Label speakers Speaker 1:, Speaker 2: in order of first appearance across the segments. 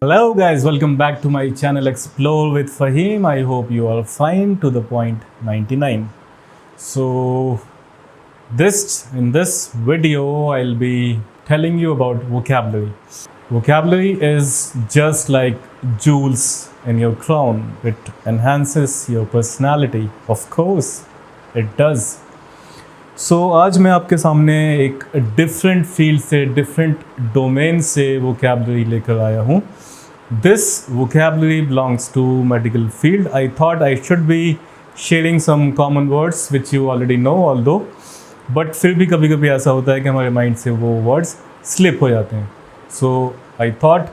Speaker 1: Hello guys, welcome back to my channel Explore with Faheem. I hope you are fine to the point 99. So in this video I'll be telling you about vocabulary. Vocabulary is just like jewels in your crown. It enhances your personality. Of course, it does. सो आज मैं आपके सामने एक different field से different domain से vocabulary लेकर आया हूँ. This vocabulary belongs to medical field. I thought I should be sharing some common words which you already know although, but फिर भी कभी कभी ऐसा होता है कि हमारे माइंड से वो वर्ड्स स्लिप हो जाते हैं. So I thought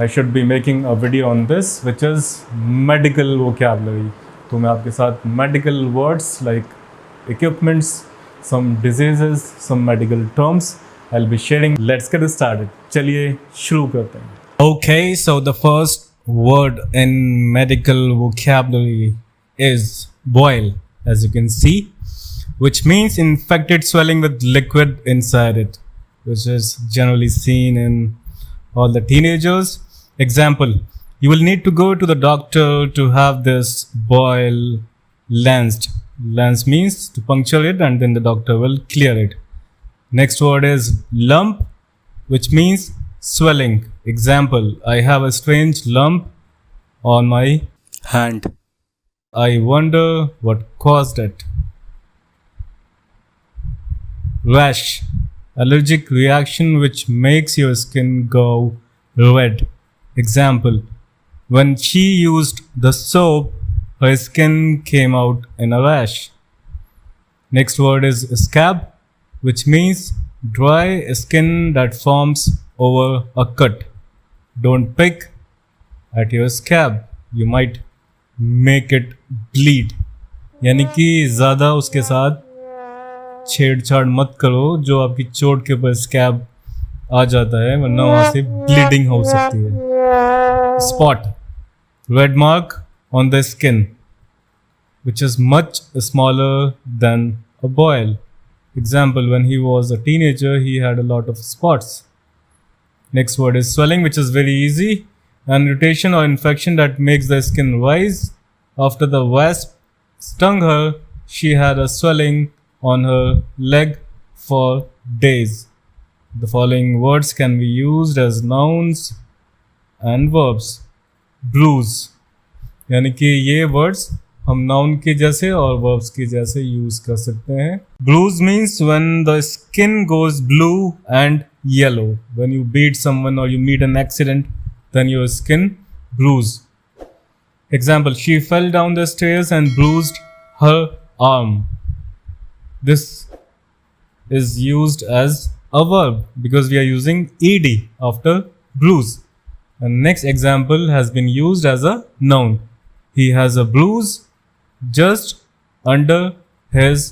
Speaker 1: I should be making a video on this which is medical vocabulary. तो मैं आपके साथ medical words like equipments, some diseases, some medical terms I'll be sharing. Let's get started. चलिए शुरू करते हैं. Okay, so the first word in medical vocabulary is boil, as you can see, which means infected swelling with liquid inside it, which is generally seen in all the teenagers. Example, you will need to go to the doctor to have this boil lanced. Lance means to puncture it and then the doctor will clear it. Next word is lump, which means swelling. Example, I have a strange lump on my hand. I wonder what caused it. Rash, allergic reaction which makes your skin go red. Example, when she used the soap, her skin came out in a rash. Next word is scab, which means dry skin that forms over a cut. Don't pick at your scab. You might make it bleed. यानी कि ज़्यादा उसके साथ छेड़छाड़ मत करो जो आपकी चोट के ऊपर स्कैब आ जाता है, वरना वहाँ से ब्लीडिंग हो सकती है. Spot, red mark on the skin, which is much smaller than a boil. Example, when he was a teenager, he had a lot of spots. Next word is swelling, which is very easy. An irritation or infection that makes the skin rise. After the wasp stung her, she had a swelling on her leg for days. The following words can be used as nouns and verbs. Bruise, यानी कि ये words हम noun के जैसे और verbs के जैसे use कर सकते हैं. Bruise means when the skin goes blue and yellow. When you beat someone or you meet an accident, then your skin bruise. Example, she fell down the stairs and bruised her arm. This is used as a verb because we are using ed after bruise. And next example has been used as a noun. He has a bruise just under his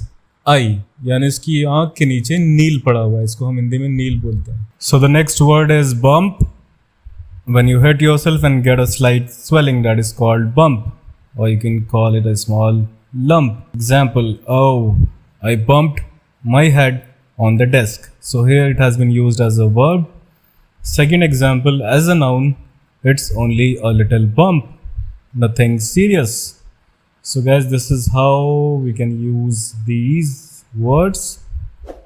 Speaker 1: eye, यानी इसकी आँख के नीचे नील पड़ा हुआ है. इसको हम हिंदी में नील बोलते हैं. So the next word is bump. When you hit yourself and get a slight swelling, that is called bump, or you can call it a small lump. Example, oh, I bumped my head on the desk. So here it has been used as a verb. Second example, as a noun, it's only a little bump, nothing serious. So guys, this is how we can use these words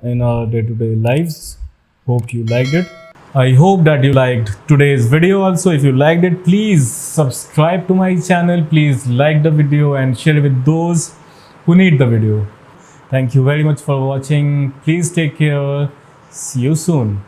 Speaker 1: in our day-to-day lives. Hope you liked it. I hope that you liked today's video also. If you liked it, please subscribe to my channel. Please like the video and share it with those who need the video. Thank you very much for watching. Please take care. See you soon.